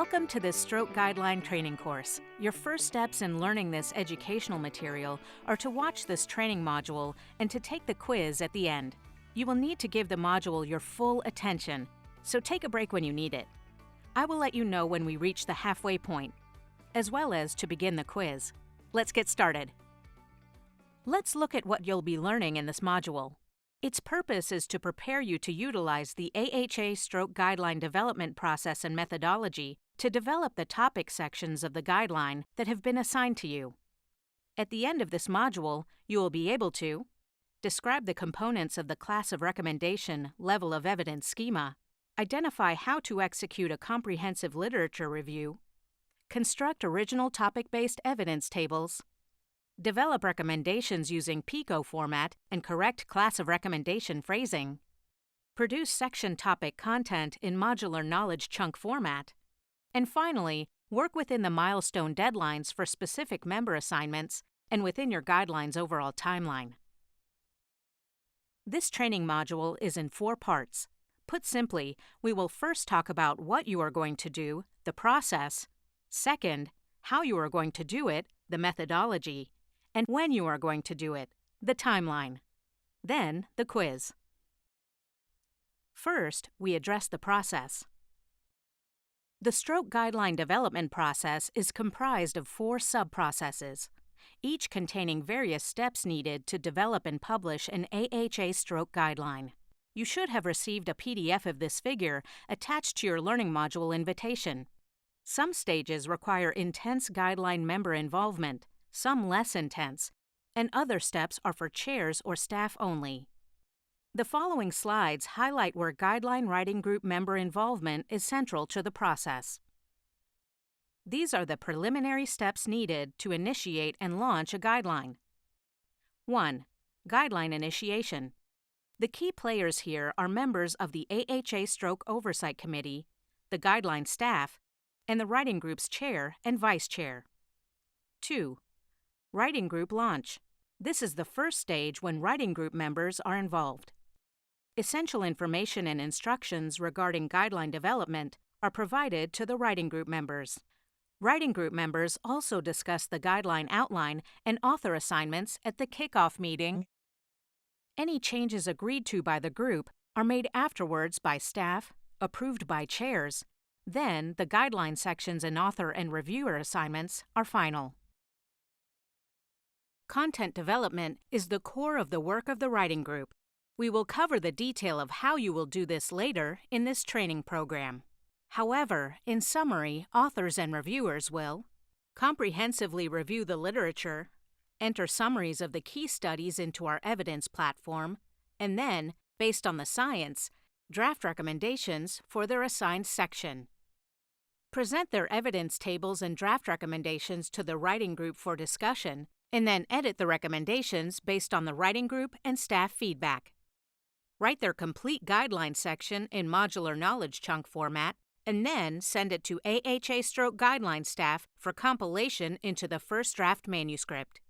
Welcome to this Stroke Guideline training course. Your first steps in learning this educational material are to watch this training module and to take the quiz at the end. You will need to give the module your full attention, so take a break when you need it. I will let you know when we reach the halfway point, as well as to begin the quiz. Let's get started. Let's look at what you'll be learning in this module. Its purpose is to prepare you to utilize the AHA Stroke Guideline development process and methodology to develop the topic sections of the guideline that have been assigned to you. At the end of this module, you will be able to describe the components of the class of recommendation level of evidence schema, identify how to execute a comprehensive literature review, construct original topic-based evidence tables, develop recommendations using PICO format and correct class of recommendation phrasing, produce section topic content in modular knowledge chunk format, and finally, work within the milestone deadlines for specific member assignments and within your guideline's overall timeline. This training module is in 4 parts. Put simply, we will first talk about what you are going to do, the process, second, how you are going to do it, the methodology, and when you are going to do it, the timeline. Then, the quiz. First, we address the process. The Stroke Guideline development process is comprised of 4 sub-processes, each containing various steps needed to develop and publish an AHA Stroke Guideline. You should have received a PDF of this figure attached to your learning module invitation. Some stages require intense guideline member involvement, some less intense, and other steps are for chairs or staff only. The following slides highlight where guideline writing group member involvement is central to the process. These are the preliminary steps needed to initiate and launch a guideline. 1. Guideline initiation. The key players here are members of the AHA Stroke Oversight Committee, the guideline staff, and the writing group's chair and vice chair. 2. Writing group launch. This is the first stage when writing group members are involved. Essential information and instructions regarding guideline development are provided to the writing group members. Writing group members also discuss the guideline outline and author assignments at the kickoff meeting. Any changes agreed to by the group are made afterwards by staff, approved by chairs. Then, the guideline sections and author and reviewer assignments are final. Content development is the core of the work of the writing group. We will cover the detail of how you will do this later in this training program. However, in summary, authors and reviewers will comprehensively review the literature, enter summaries of the key studies into our evidence platform, and then, based on the science, draft recommendations for their assigned section. Present their evidence tables and draft recommendations to the writing group for discussion, and then edit the recommendations based on the writing group and staff feedback. Write their complete guideline section in modular knowledge chunk format, and then send it to AHA Stroke Guideline staff for compilation into the first draft manuscript.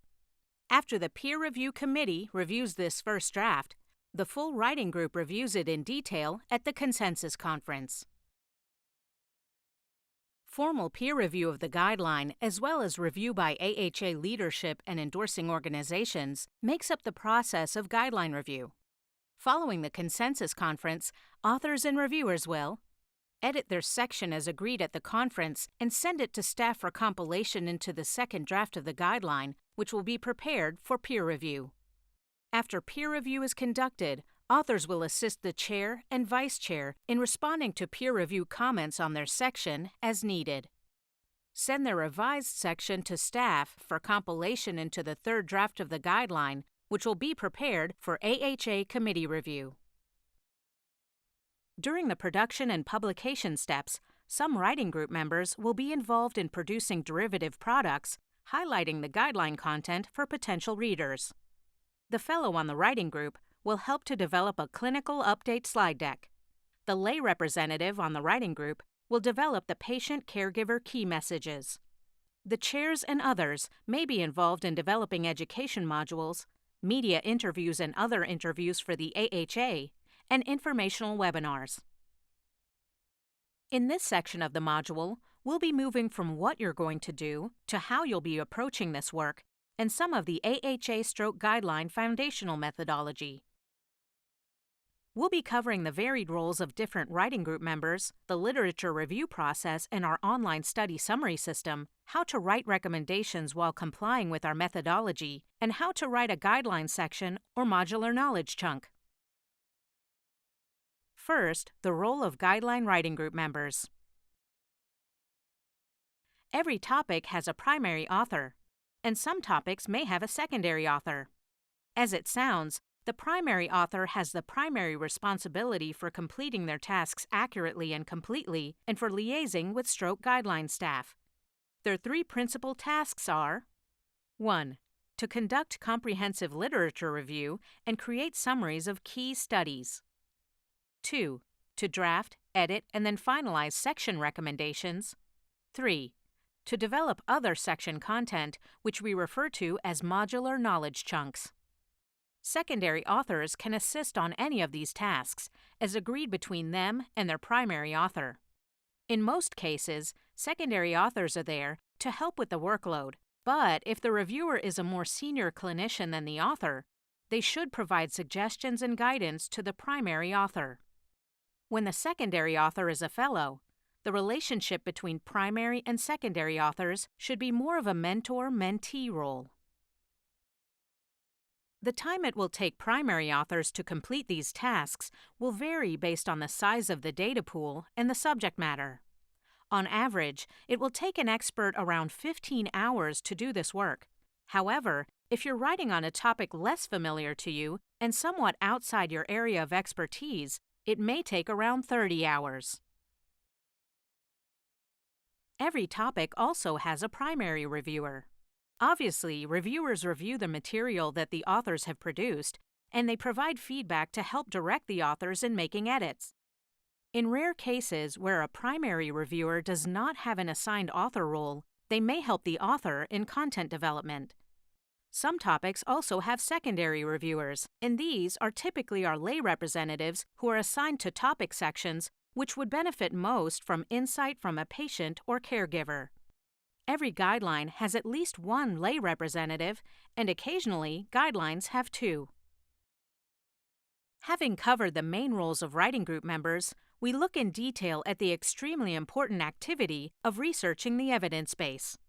After the peer review committee reviews this first draft, the full writing group reviews it in detail at the consensus conference. Formal peer review of the guideline, as well as review by AHA leadership and endorsing organizations, makes up the process of guideline review. Following the consensus conference, authors and reviewers will edit their section as agreed at the conference and send it to staff for compilation into the second draft of the guideline, which will be prepared for peer review. After peer review is conducted, authors will assist the chair and vice chair in responding to peer review comments on their section as needed. Send their revised section to staff for compilation into the third draft of the guideline, which will be prepared for AHA committee review. During the production and publication steps, some writing group members will be involved in producing derivative products, highlighting the guideline content for potential readers. The fellow on the writing group will help to develop a clinical update slide deck. The lay representative on the writing group will develop the patient-caregiver key messages. The chairs and others may be involved in developing education modules, media interviews and other interviews for the AHA, and informational webinars. In this section of the module, we'll be moving from what you're going to do to how you'll be approaching this work and some of the AHA Stroke Guideline foundational methodology. We'll be covering the varied roles of different writing group members, the literature review process and our online study summary system, how to write recommendations while complying with our methodology, and how to write a guideline section or modular knowledge chunk. First, the role of guideline writing group members. Every topic has a primary author, and some topics may have a secondary author. As it sounds, the primary author has the primary responsibility for completing their tasks accurately and completely and for liaising with stroke guideline staff. Their three principal tasks are: 1. To conduct comprehensive literature review and create summaries of key studies. 2. To draft, edit, and then finalize section recommendations. 3. To develop other section content, which we refer to as modular knowledge chunks. Secondary authors can assist on any of these tasks, as agreed between them and their primary author. In most cases, secondary authors are there to help with the workload, but if the reviewer is a more senior clinician than the author, they should provide suggestions and guidance to the primary author. When the secondary author is a fellow, the relationship between primary and secondary authors should be more of a mentor-mentee role. The time it will take primary authors to complete these tasks will vary based on the size of the data pool and the subject matter. On average, it will take an expert around 15 hours to do this work. However, if you're writing on a topic less familiar to you and somewhat outside your area of expertise, it may take around 30 hours. Every topic also has a primary reviewer. Obviously, reviewers review the material that the authors have produced, and they provide feedback to help direct the authors in making edits. In rare cases where a primary reviewer does not have an assigned author role, they may help the author in content development. Some topics also have secondary reviewers, and these are typically our lay representatives who are assigned to topic sections which would benefit most from insight from a patient or caregiver. Every guideline has at least one lay representative, and occasionally guidelines have two. Having covered the main roles of writing group members, we look in detail at the extremely important activity of researching the evidence base.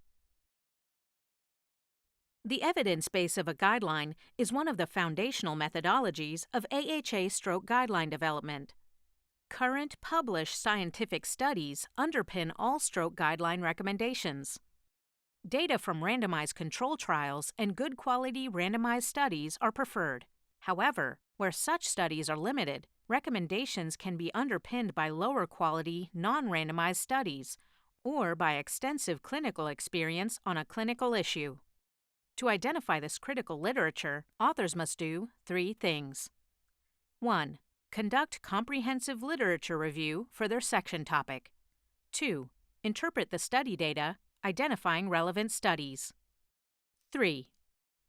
The evidence base of a guideline is one of the foundational methodologies of AHA stroke guideline development. Current published scientific studies underpin all stroke guideline recommendations. Data from randomized control trials and good quality randomized studies are preferred. However, where such studies are limited, recommendations can be underpinned by lower quality, non-randomized studies or by extensive clinical experience on a clinical issue. To identify this critical literature, authors must do 3 things. 1. Conduct comprehensive literature review for their section topic. 2. Interpret the study data, identifying relevant studies. 3.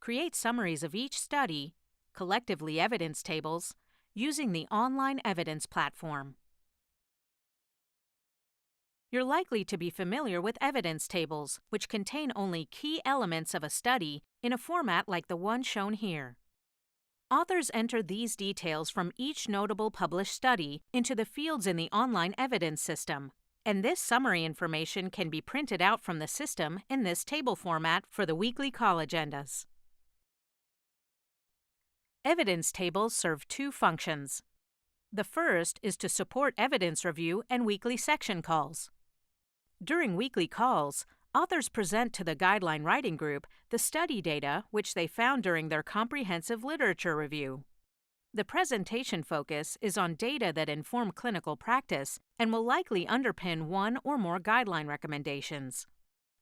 Create summaries of each study, collectively evidence tables, using the online evidence platform. You're likely to be familiar with evidence tables, which contain only key elements of a study in a format like the one shown here. Authors enter these details from each notable published study into the fields in the online evidence system, and this summary information can be printed out from the system in this table format for the weekly call agendas. Evidence tables serve 2 functions. The first is to support evidence review and weekly section calls. During weekly calls, authors present to the guideline writing group the study data which they found during their comprehensive literature review. The presentation focus is on data that inform clinical practice and will likely underpin one or more guideline recommendations.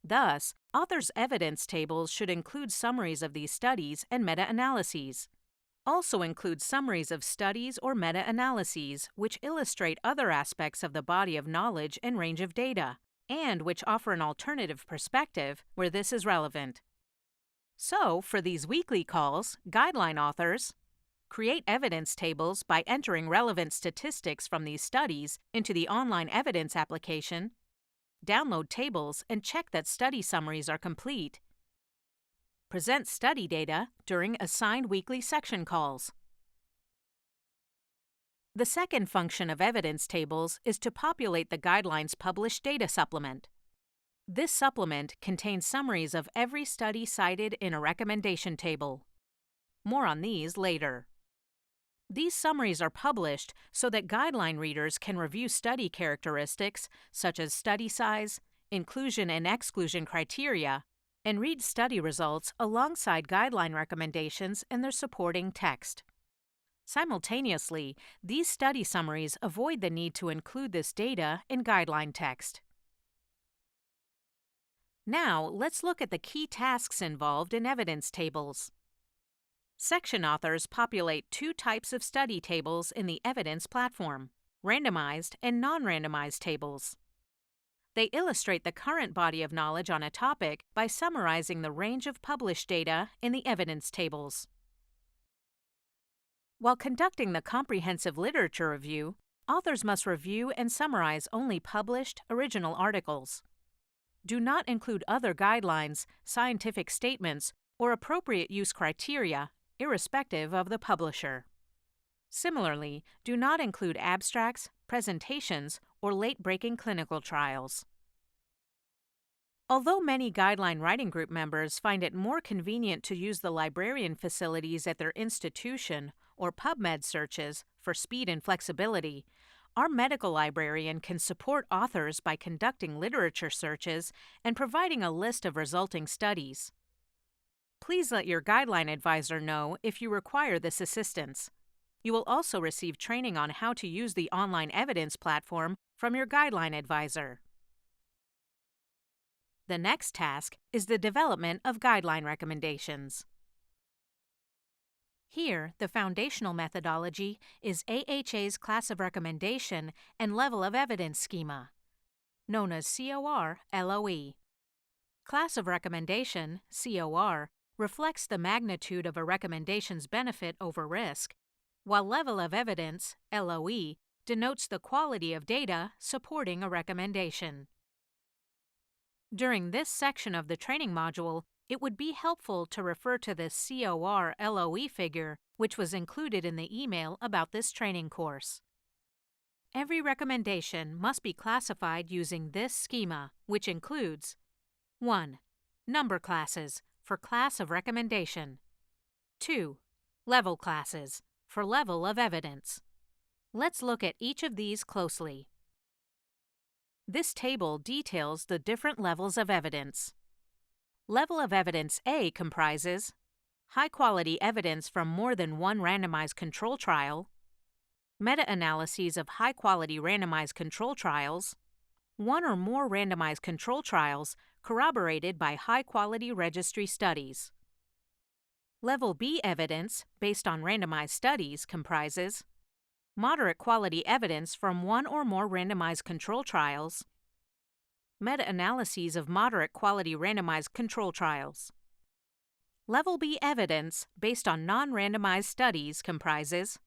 Thus, authors' evidence tables should include summaries of these studies and meta-analyses. Also include summaries of studies or meta-analyses which illustrate other aspects of the body of knowledge and range of data, and which offer an alternative perspective where this is relevant. So, for these weekly calls, guideline authors create evidence tables by entering relevant statistics from these studies into the online evidence application, download tables, and check that study summaries are complete. Present study data during assigned weekly section calls. The second function of evidence tables is to populate the guidelines published data supplement. This supplement contains summaries of every study cited in a recommendation table. More on these later. These summaries are published so that guideline readers can review study characteristics such as study size, inclusion and exclusion criteria, and read study results alongside guideline recommendations and their supporting text. Simultaneously, these study summaries avoid the need to include this data in guideline text. Now, let's look at the key tasks involved in evidence tables. Section authors populate two types of study tables in the evidence platform: randomized and non-randomized tables. They illustrate the current body of knowledge on a topic by summarizing the range of published data in the evidence tables. While conducting the comprehensive literature review, authors must review and summarize only published, original articles. Do not include other guidelines, scientific statements, or appropriate use criteria, irrespective of the publisher. Similarly, do not include abstracts, presentations, or late-breaking clinical trials. Although many guideline writing group members find it more convenient to use the librarian facilities at their institution or PubMed searches for speed and flexibility, our medical librarian can support authors by conducting literature searches and providing a list of resulting studies. Please let your guideline advisor know if you require this assistance. You will also receive training on how to use the online evidence platform from your guideline advisor. The next task is the development of guideline recommendations. Here, the foundational methodology is AHA's Class of Recommendation and Level of Evidence Schema, known as COR-LOE. Class of Recommendation, COR, reflects the magnitude of a recommendation's benefit over risk, while Level of Evidence, LOE, denotes the quality of data supporting a recommendation. During this section of the training module, it would be helpful to refer to the COR-LOE figure, which was included in the email about this training course. Every recommendation must be classified using this schema, which includes 1. Number classes for class of recommendation. 2. Level classes for level of evidence. Let's look at each of these closely. This table details the different levels of evidence. Level of Evidence A comprises high-quality evidence from more than one randomized control trial, meta-analyses of high-quality randomized control trials, one or more randomized control trials corroborated by high-quality registry studies. Level B evidence, based on randomized studies, comprises moderate quality evidence from one or more randomized control trials, meta-analyses of moderate quality randomized control trials. Level B evidence, based on non-randomized studies, comprises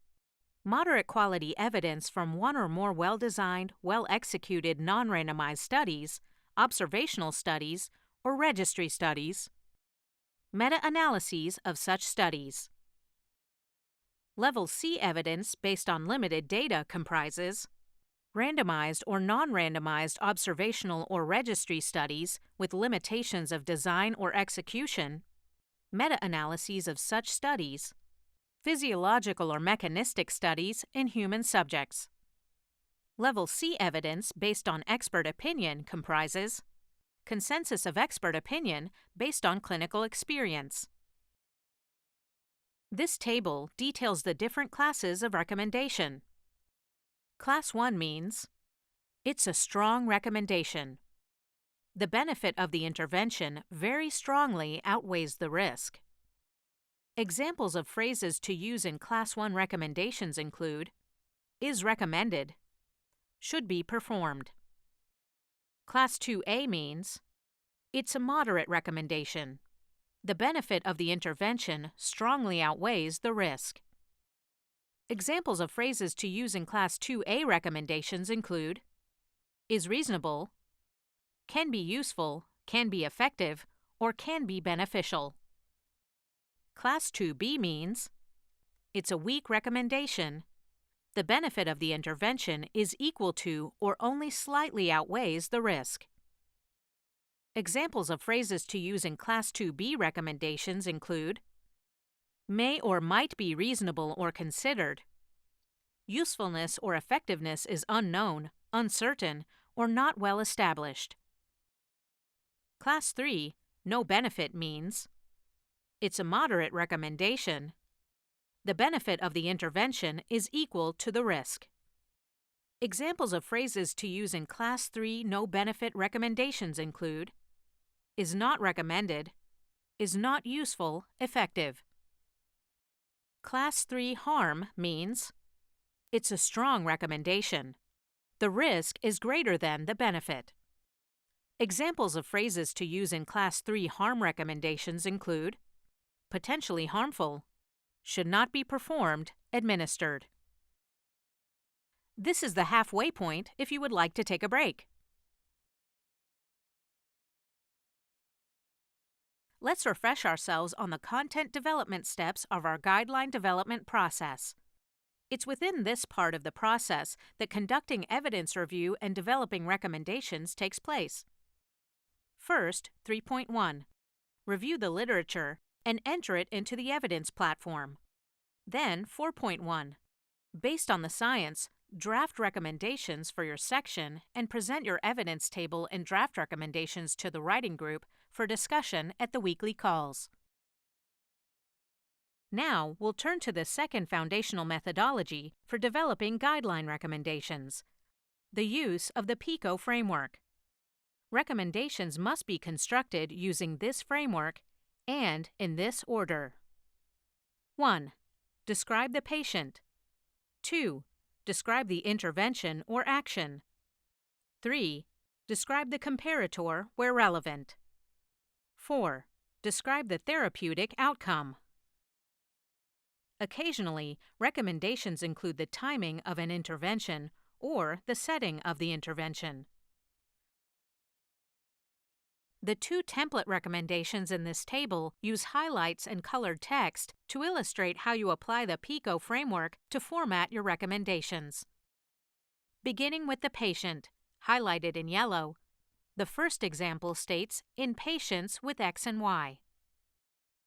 moderate quality evidence from one or more well-designed, well-executed non-randomized studies, observational studies, or registry studies, meta-analyses of such studies. Level C evidence, based on limited data, comprises randomized or non-randomized observational or registry studies with limitations of design or execution, meta-analyses of such studies, physiological or mechanistic studies in human subjects. Level C evidence based on expert opinion comprises consensus of expert opinion based on clinical experience. This table details the different classes of recommendation. Class 1 means it's a strong recommendation. The benefit of the intervention very strongly outweighs the risk. Examples of phrases to use in Class 1 recommendations include is recommended, should be performed. Class 2A means it's a moderate recommendation. The benefit of the intervention strongly outweighs the risk. Examples of phrases to use in Class 2A recommendations include is reasonable, can be useful, can be effective, or can be beneficial. Class 2B means it's a weak recommendation. The benefit of the intervention is equal to or only slightly outweighs the risk. Examples of phrases to use in Class 2B recommendations include may or might be reasonable or considered, usefulness or effectiveness is unknown, uncertain, or not well established. Class 3, no benefit means it's a moderate recommendation. The benefit of the intervention is equal to the risk. Examples of phrases to use in Class 3 no benefit recommendations include is not recommended, is not useful, effective. Class 3 harm means it's a strong recommendation. The risk is greater than the benefit. Examples of phrases to use in Class 3 harm recommendations include potentially harmful, should not be performed, administered. This is the halfway point if you would like to take a break. Let's refresh ourselves on the content development steps of our guideline development process. It's within this part of the process that conducting evidence review and developing recommendations takes place. First, 3.1. Review the literature and enter it into the evidence platform. Then, 4.1. Based on the science, draft recommendations for your section and present your evidence table and draft recommendations to the writing group for discussion at the weekly calls. Now, we'll turn to the second foundational methodology for developing guideline recommendations, the use of the PICO framework. Recommendations must be constructed using this framework and in this order. 1. Describe the patient. 2. Describe the intervention or action. 3. Describe the comparator where relevant. 4. Describe the therapeutic outcome. Occasionally, recommendations include the timing of an intervention or the setting of the intervention. The two template recommendations in this table use highlights and colored text to illustrate how you apply the PICO framework to format your recommendations. Beginning with the patient, highlighted in yellow, the first example states in patients with X and Y.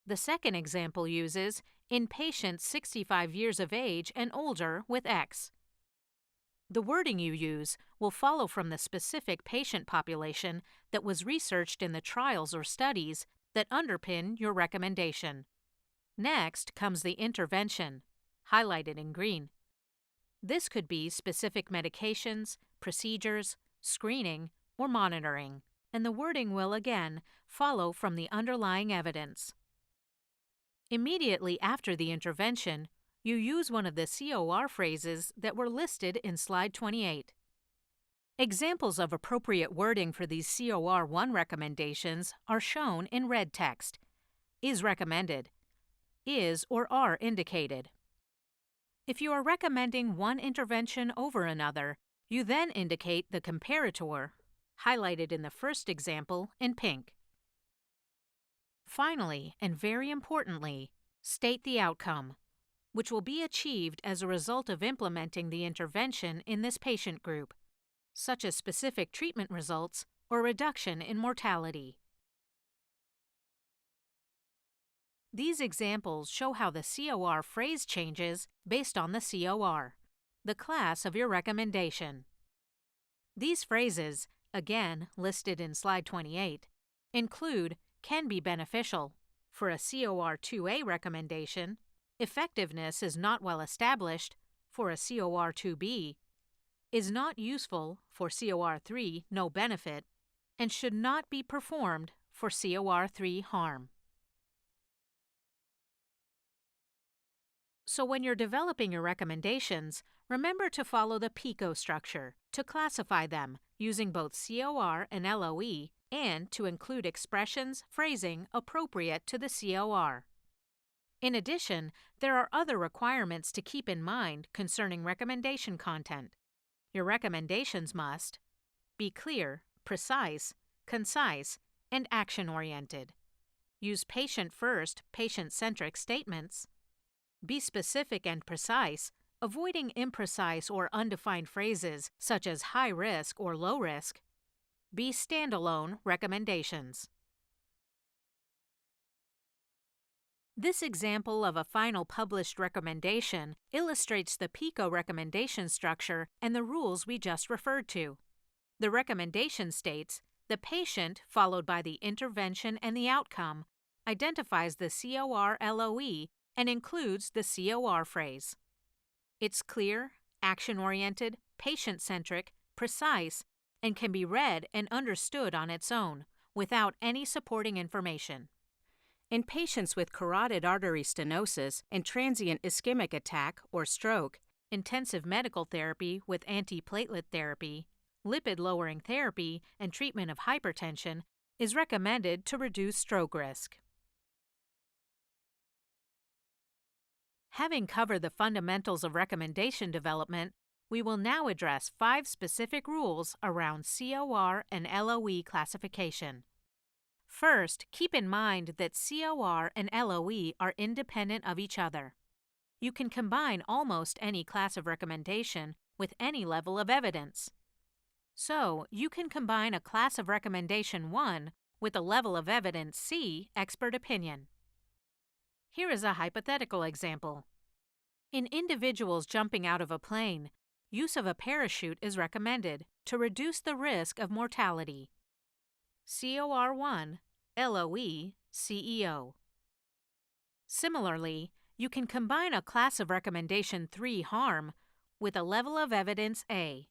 The second example uses in patients 65 years of age and older with X. The wording you use will follow from the specific patient population that was researched in the trials or studies that underpin your recommendation. Next comes the intervention, highlighted in green. This could be specific medications, procedures, screening, or monitoring, and the wording will again follow from the underlying evidence. Immediately after the intervention, you use one of the COR phrases that were listed in slide 28. Examples of appropriate wording for these COR 1 recommendations are shown in red text. Is recommended. Is or are indicated. If you are recommending one intervention over another, you then indicate the comparator, highlighted in the first example in pink. Finally, and very importantly, state the outcome, which will be achieved as a result of implementing the intervention in this patient group, such as specific treatment results or reduction in mortality. These examples show how the COR phrase changes based on the COR, the class of your recommendation. These phrases, again listed in slide 28, include can be beneficial for a COR 2A recommendation, effectiveness is not well established for a COR 2B, is not useful for COR 3 no benefit, and should not be performed for COR 3 harm. So when you're developing your recommendations, remember to follow the PICO structure to classify them using both COR and LOE and to include expressions, phrasing appropriate to the COR. In addition, there are other requirements to keep in mind concerning recommendation content. Your recommendations must be clear, precise, concise, and action-oriented. Use patient-first, patient-centric statements. Be specific and precise, avoiding imprecise or undefined phrases such as high risk or low risk. Be standalone recommendations. This example of a final published recommendation illustrates the PICO recommendation structure and the rules we just referred to. The recommendation states the patient, followed by the intervention and the outcome, identifies the COR LOE and includes the COR phrase. It's clear, action-oriented, patient-centric, precise, and can be read and understood on its own, without any supporting information. In patients with carotid artery stenosis and transient ischemic attack or stroke, intensive medical therapy with antiplatelet therapy, lipid-lowering therapy, and treatment of hypertension is recommended to reduce stroke risk. Having covered the fundamentals of recommendation development, we will now address 5 specific rules around COR and LOE classification. First, keep in mind that COR and LOE are independent of each other. You can combine almost any class of recommendation with any level of evidence. So, you can combine a class of recommendation 1 with a level of evidence C, expert opinion. Here is a hypothetical example. In individuals jumping out of a plane, use of a parachute is recommended to reduce the risk of mortality. COR1, LOE, CEO. Similarly, you can combine a class of recommendation 3 harm with a level of evidence A.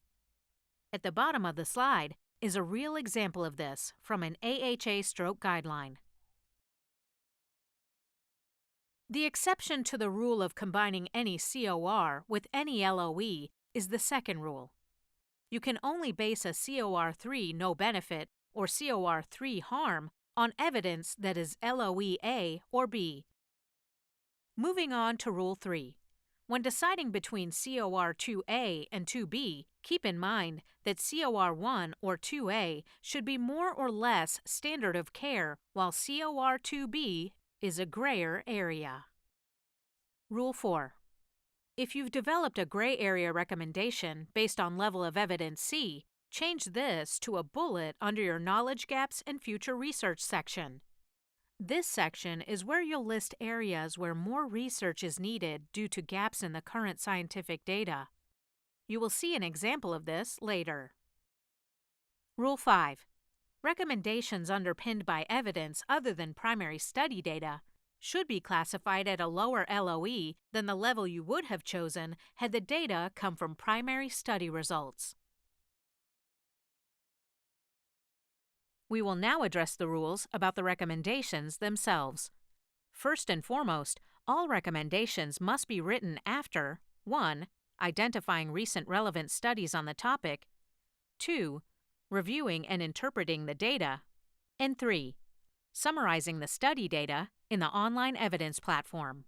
At the bottom of the slide is a real example of this from an AHA stroke guideline. The exception to the rule of combining any COR with any LOE is the second rule. You can only base a COR3 no benefit or COR3 harm on evidence that is LOE A or B. Moving on to Rule 3. When deciding between COR2A and 2B, keep in mind that COR1 or 2A should be more or less standard of care, while COR2B is a grayer area. Rule 4. If you've developed a gray area recommendation based on level of evidence C, change this to a bullet under your Knowledge Gaps and Future Research section. This section is where you'll list areas where more research is needed due to gaps in the current scientific data. You will see an example of this later. Rule 5. Recommendations underpinned by evidence other than primary study data should be classified at a lower LOE than the level you would have chosen had the data come from primary study results. We will now address the rules about the recommendations themselves. First and foremost, all recommendations must be written after 1. Identifying recent relevant studies on the topic, 2. Reviewing and interpreting the data, and 3. Summarizing the study data in the online evidence platform.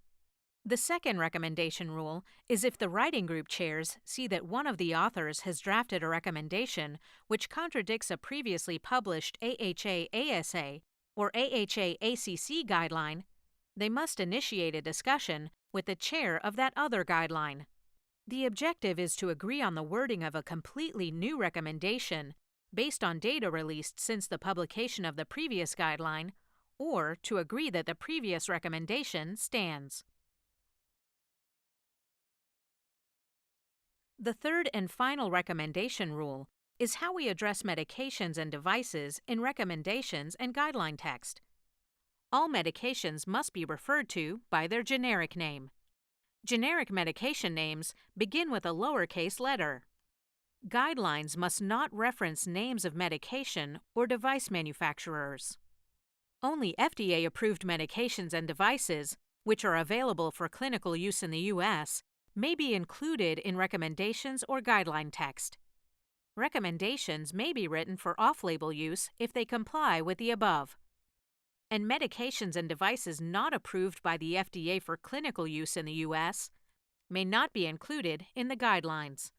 The second recommendation rule is if the writing group chairs see that one of the authors has drafted a recommendation which contradicts a previously published AHA-ASA or AHA-ACC guideline, they must initiate a discussion with the chair of that other guideline. The objective is to agree on the wording of a completely new recommendation based on data released since the publication of the previous guideline, or to agree that the previous recommendation stands. The third and final recommendation rule is how we address medications and devices in recommendations and guideline text. All medications must be referred to by their generic name. Generic medication names begin with a lowercase letter. Guidelines must not reference names of medication or device manufacturers. Only FDA-approved medications and devices, which are available for clinical use in the U.S., may be included in recommendations or guideline text. Recommendations may be written for off-label use if they comply with the above. And medications and devices not approved by the FDA for clinical use in the U.S. may not be included in the guidelines.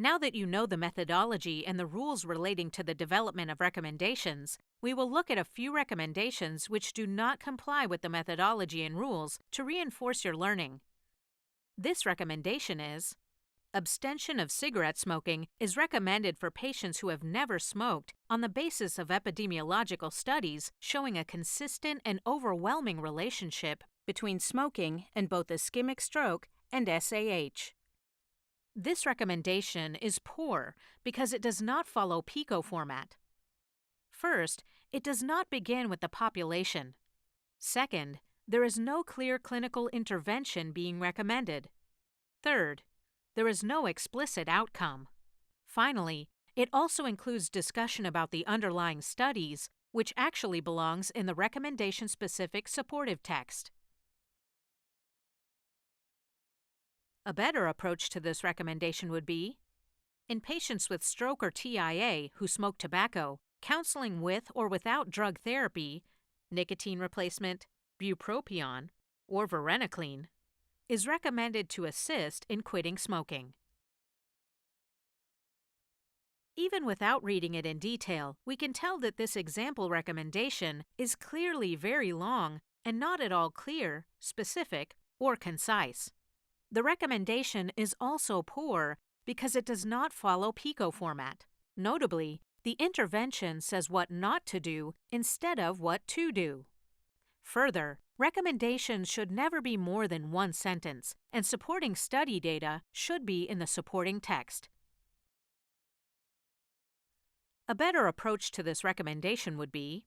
Now that you know the methodology and the rules relating to the development of recommendations, we will look at a few recommendations which do not comply with the methodology and rules to reinforce your learning. This recommendation is: abstention of cigarette smoking is recommended for patients who have never smoked on the basis of epidemiological studies showing a consistent and overwhelming relationship between smoking and both ischemic stroke and SAH. This recommendation is poor because it does not follow PICO format. First, it does not begin with the population. Second, there is no clear clinical intervention being recommended. Third, there is no explicit outcome. Finally, it also includes discussion about the underlying studies, which actually belongs in the recommendation-specific supportive text. A better approach to this recommendation would be: in patients with stroke or TIA who smoke tobacco, counseling with or without drug therapy, nicotine replacement, bupropion, or varenicline, is recommended to assist in quitting smoking. Even without reading it in detail, we can tell that this example recommendation is clearly very long and not at all clear, specific, or concise. The recommendation is also poor because it does not follow PICO format. Notably, the intervention says what not to do instead of what to do. Further, recommendations should never be more than one sentence, and supporting study data should be in the supporting text. A better approach to this recommendation would be: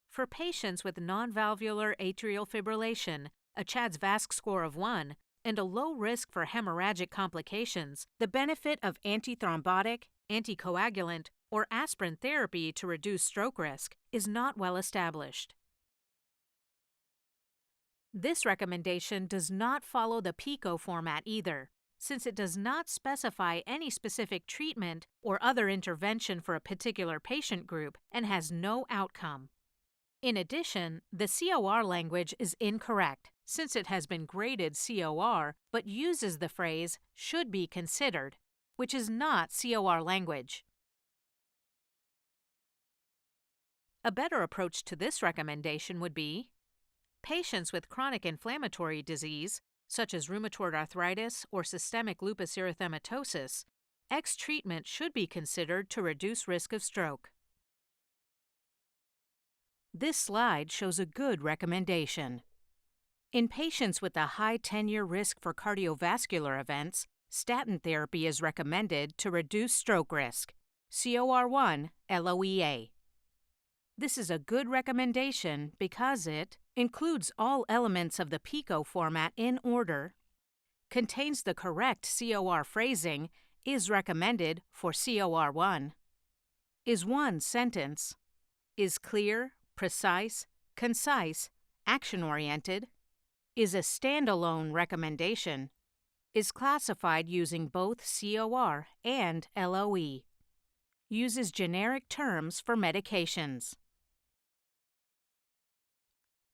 for patients with non-valvular atrial fibrillation, a CHA2DS2-VASc score of 1, and a low risk for hemorrhagic complications, the benefit of antithrombotic, anticoagulant, or aspirin therapy to reduce stroke risk is not well established. This recommendation does not follow the PICO format either, since it does not specify any specific treatment or other intervention for a particular patient group and has no outcome. In addition, the COR language is incorrect, since it has been graded COR but uses the phrase "should be considered," which is not COR language. A better approach to this recommendation would be: patients with chronic inflammatory disease, such as rheumatoid arthritis or systemic lupus erythematosus, X treatment should be considered to reduce risk of stroke. This slide shows a good recommendation. In patients with a high 10-year risk for cardiovascular events, statin therapy is recommended to reduce stroke risk, COR1 LOEA. This is a good recommendation because it includes all elements of the PICO format in order, contains the correct COR phrasing, is recommended for COR1, is one sentence, is clear, precise, concise, action-oriented, is a standalone recommendation, is classified using both COR and LOE, uses generic terms for medications.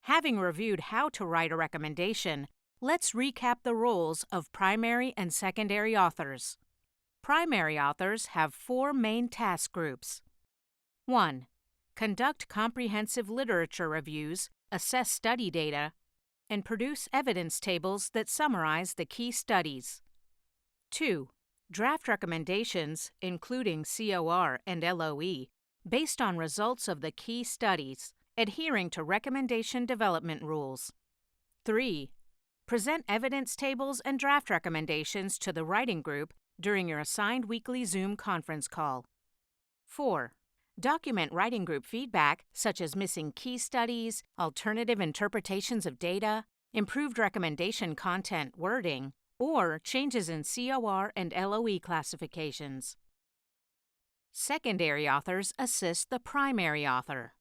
Having reviewed how to write a recommendation, let's recap the roles of primary and secondary authors. Primary authors have 4 main task groups. 1. Conduct comprehensive literature reviews, assess study data, and produce evidence tables that summarize the key studies. 2. Draft recommendations, including COR and LOE, based on results of the key studies, adhering to recommendation development rules. 3. Present evidence tables and draft recommendations to the writing group during your assigned weekly Zoom conference call. 4. Document writing group feedback, such as missing key studies, alternative interpretations of data, improved recommendation content wording, or changes in COR and LOE classifications. Secondary authors assist the primary author.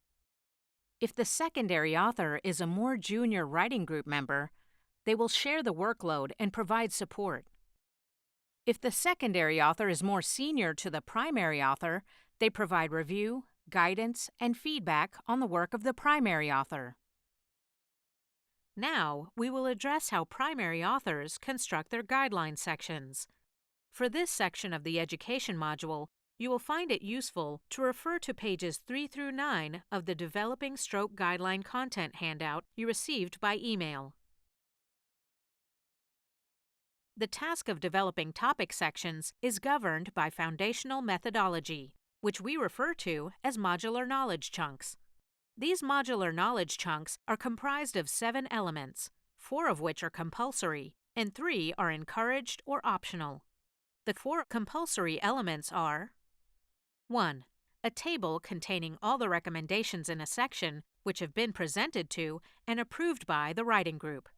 If the secondary author is a more junior writing group member, they will share the workload and provide support. If the secondary author is more senior to the primary author, they provide review, guidance, and feedback on the work of the primary author. Now, we will address how primary authors construct their guideline sections. For this section of the Education module, you will find it useful to refer to pages 3 through 9 of the Developing Stroke Guideline content handout you received by email. The task of developing topic sections is governed by foundational methodology, which we refer to as modular knowledge chunks. These modular knowledge chunks are comprised of 7 elements, 4 of which are compulsory and 3 are encouraged or optional. The 4 compulsory elements are: 1. A table containing all the recommendations in a section which have been presented to and approved by the writing group.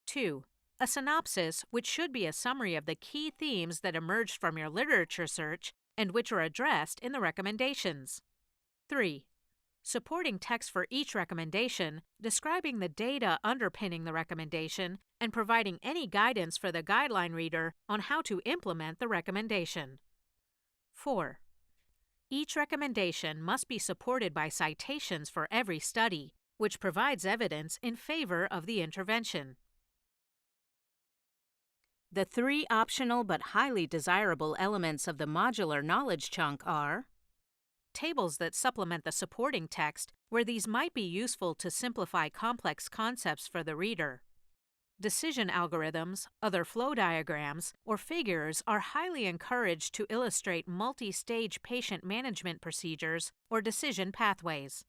2. A synopsis, which should be a summary of the key themes that emerged from your literature search and which are addressed in the recommendations. 3. Supporting text for each recommendation, describing the data underpinning the recommendation and providing any guidance for the guideline reader on how to implement the recommendation. 4. Each recommendation must be supported by citations for every study, which provides evidence in favor of the intervention. The 3 optional but highly desirable elements of the modular knowledge chunk are: tables that supplement the supporting text where these might be useful to simplify complex concepts for the reader. Decision algorithms, other flow diagrams, or figures are highly encouraged to illustrate multi-stage patient management procedures or decision pathways.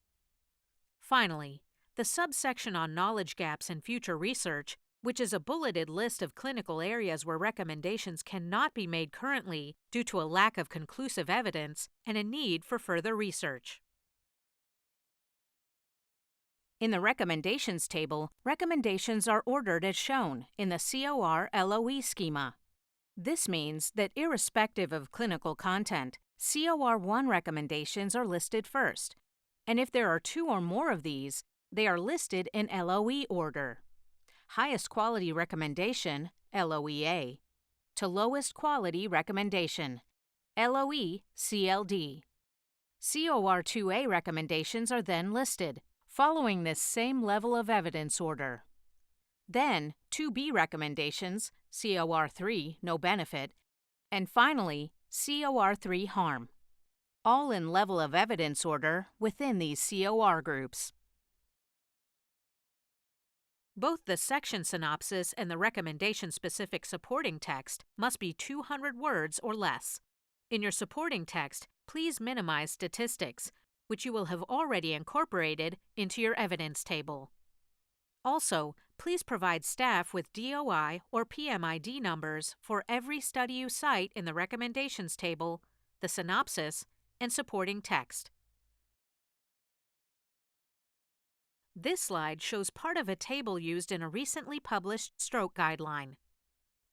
Finally, the subsection on knowledge gaps in future research, which is a bulleted list of clinical areas where recommendations cannot be made currently due to a lack of conclusive evidence and a need for further research. In the Recommendations table, recommendations are ordered as shown in the COR LOE schema. This means that irrespective of clinical content, COR 1 recommendations are listed first, and if there are 2 or more of these, they are listed in LOE order. Highest quality recommendation, LOEA, to lowest quality recommendation, LOE CLD. COR 2A recommendations are then listed, following this same level of evidence order. Then, 2B recommendations, COR 3 no benefit, and finally, COR 3 harm, all in level of evidence order within these COR groups. Both the section synopsis and the recommendation-specific supporting text must be 200 words or less. In your supporting text, please minimize statistics, which you will have already incorporated into your evidence table. Also, please provide staff with DOI or PMID numbers for every study you cite in the recommendations table, the synopsis, and supporting text. This slide shows part of a table used in a recently published stroke guideline.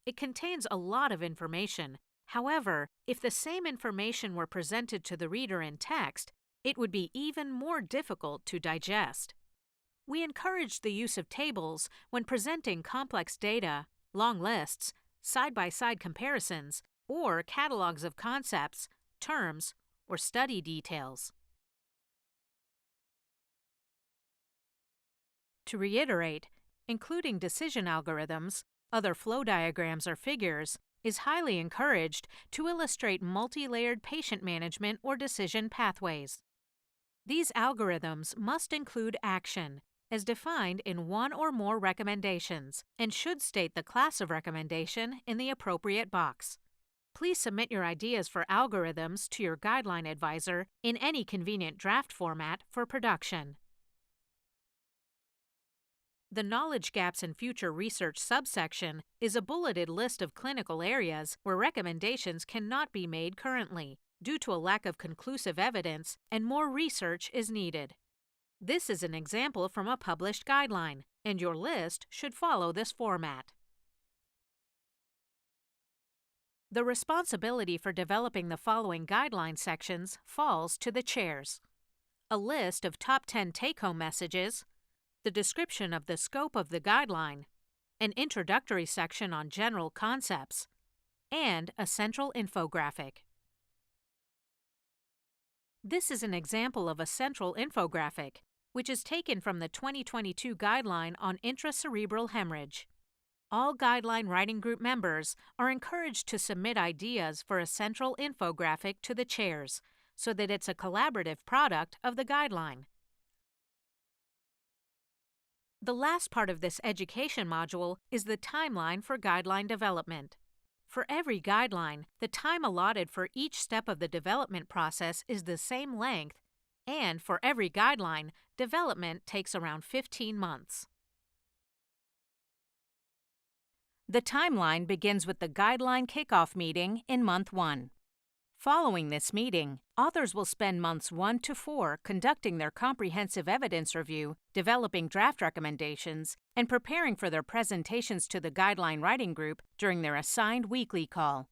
It contains a lot of information. However, if the same information were presented to the reader in text, it would be even more difficult to digest. We encourage the use of tables when presenting complex data, long lists, side-by-side comparisons, or catalogs of concepts, terms, or study details. To reiterate, including decision algorithms, other flow diagrams or figures is highly encouraged to illustrate multi-layered patient management or decision pathways. These algorithms must include action, as defined in 1 or more recommendations, and should state the class of recommendation in the appropriate box. Please submit your ideas for algorithms to your guideline advisor in any convenient draft format for production. The Knowledge Gaps in Future Research subsection is a bulleted list of clinical areas where recommendations cannot be made currently, due to a lack of conclusive evidence and more research is needed. This is an example from a published guideline, and your list should follow this format. The responsibility for developing the following guideline sections falls to the chairs. A list of top 10 take-home messages, the description of the scope of the guideline, an introductory section on general concepts, and a central infographic. This is an example of a central infographic, which is taken from the 2022 Guideline on Intracerebral Hemorrhage. All Guideline Writing Group members are encouraged to submit ideas for a central infographic to the chairs so that it's a collaborative product of the guideline. The last part of this education module is the timeline for guideline development. For every guideline, the time allotted for each step of the development process is the same length, and for every guideline, development takes around 15 months. The timeline begins with the guideline kickoff meeting in month 1. Following this meeting, authors will spend months 1 to 4 conducting their comprehensive evidence review, developing draft recommendations, and preparing for their presentations to the Guideline Writing Group during their assigned weekly call.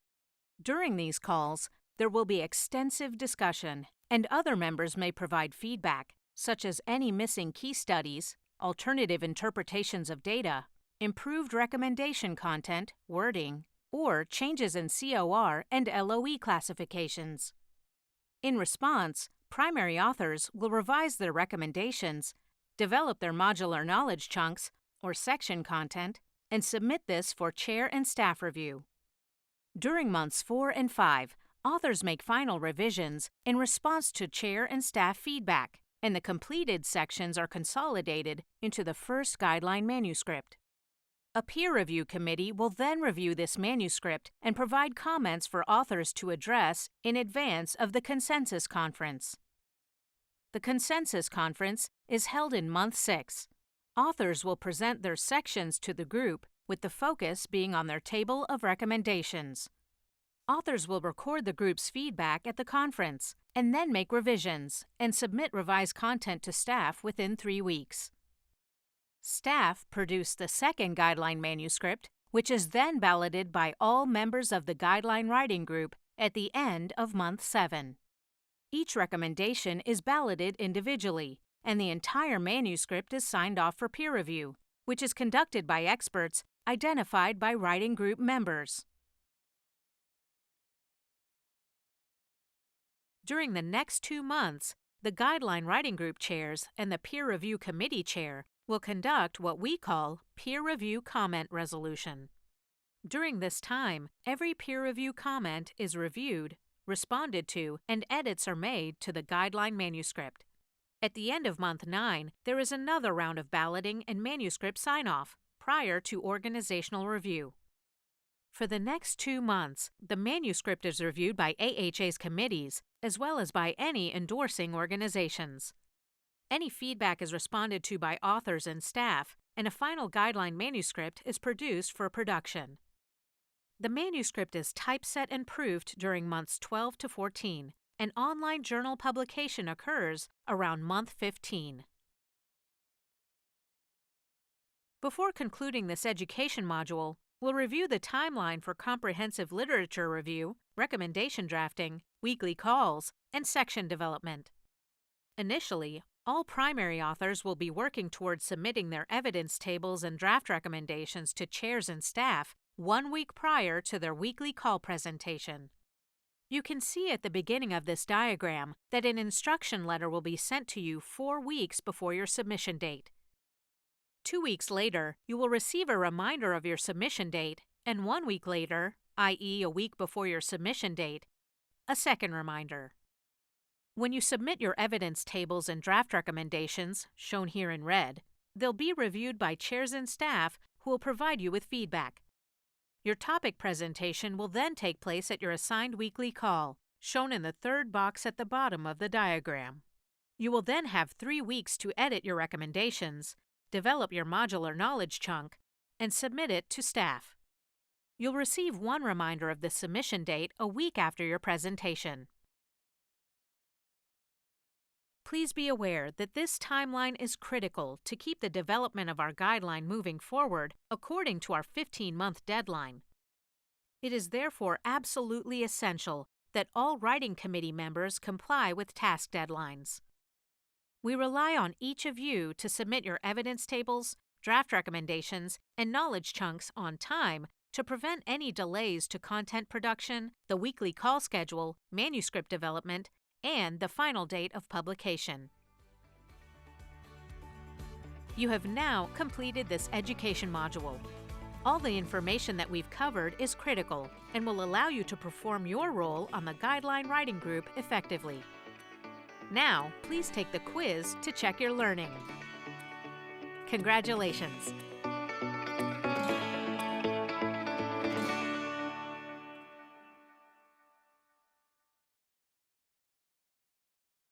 During these calls, there will be extensive discussion, and other members may provide feedback, such as any missing key studies, alternative interpretations of data, improved recommendation content, wording, or changes in COR and LOE classifications. In response, primary authors will revise their recommendations, develop their modular knowledge chunks or section content, and submit this for chair and staff review. During months 4 and 5, authors make final revisions in response to chair and staff feedback, and the completed sections are consolidated into the first guideline manuscript. A peer review committee will then review this manuscript and provide comments for authors to address in advance of the consensus conference. The consensus conference is held in month 6. Authors will present their sections to the group, with the focus being on their table of recommendations. Authors will record the group's feedback at the conference and then make revisions and submit revised content to staff within 3 weeks. Staff produce the second guideline manuscript, which is then balloted by all members of the Guideline Writing Group at the end of month 7. Each recommendation is balloted individually, and the entire manuscript is signed off for peer review, which is conducted by experts identified by writing group members. During the next 2 months, the Guideline Writing Group chairs and the Peer Review Committee chair will conduct what we call peer review comment resolution. During this time, every peer review comment is reviewed, responded to, and edits are made to the guideline manuscript. At the end of month 9, there is another round of balloting and manuscript sign-off prior to organizational review. For the next 2 months, the manuscript is reviewed by AHA's committees as well as by any endorsing organizations. Any feedback is responded to by authors and staff, and a final guideline manuscript is produced for production. The manuscript is typeset and proofed during months 12 to 14, and online journal publication occurs around month 15. Before concluding this education module, we'll review the timeline for comprehensive literature review, recommendation drafting, weekly calls, and section development. Initially, all primary authors will be working towards submitting their evidence tables and draft recommendations to chairs and staff 1 week prior to their weekly call presentation. You can see at the beginning of this diagram that an instruction letter will be sent to you 4 weeks before your submission date. 2 weeks later, you will receive a reminder of your submission date, and 1 week later, i.e. a week before your submission date, a second reminder. When you submit your evidence tables and draft recommendations, shown here in red, they'll be reviewed by chairs and staff who will provide you with feedback. Your topic presentation will then take place at your assigned weekly call, shown in the third box at the bottom of the diagram. You will then have 3 weeks to edit your recommendations, develop your modular knowledge chunk, and submit it to staff. You'll receive 1 reminder of the submission date a week after your presentation. Please be aware that this timeline is critical to keep the development of our guideline moving forward according to our 15-month deadline. It is therefore absolutely essential that all writing committee members comply with task deadlines. We rely on each of you to submit your evidence tables, draft recommendations, and knowledge chunks on time to prevent any delays to content production, the weekly call schedule, manuscript development, and the final date of publication. You have now completed this education module. All the information that we've covered is critical and will allow you to perform your role on the Guideline Writing Group effectively. Now, please take the quiz to check your learning. Congratulations!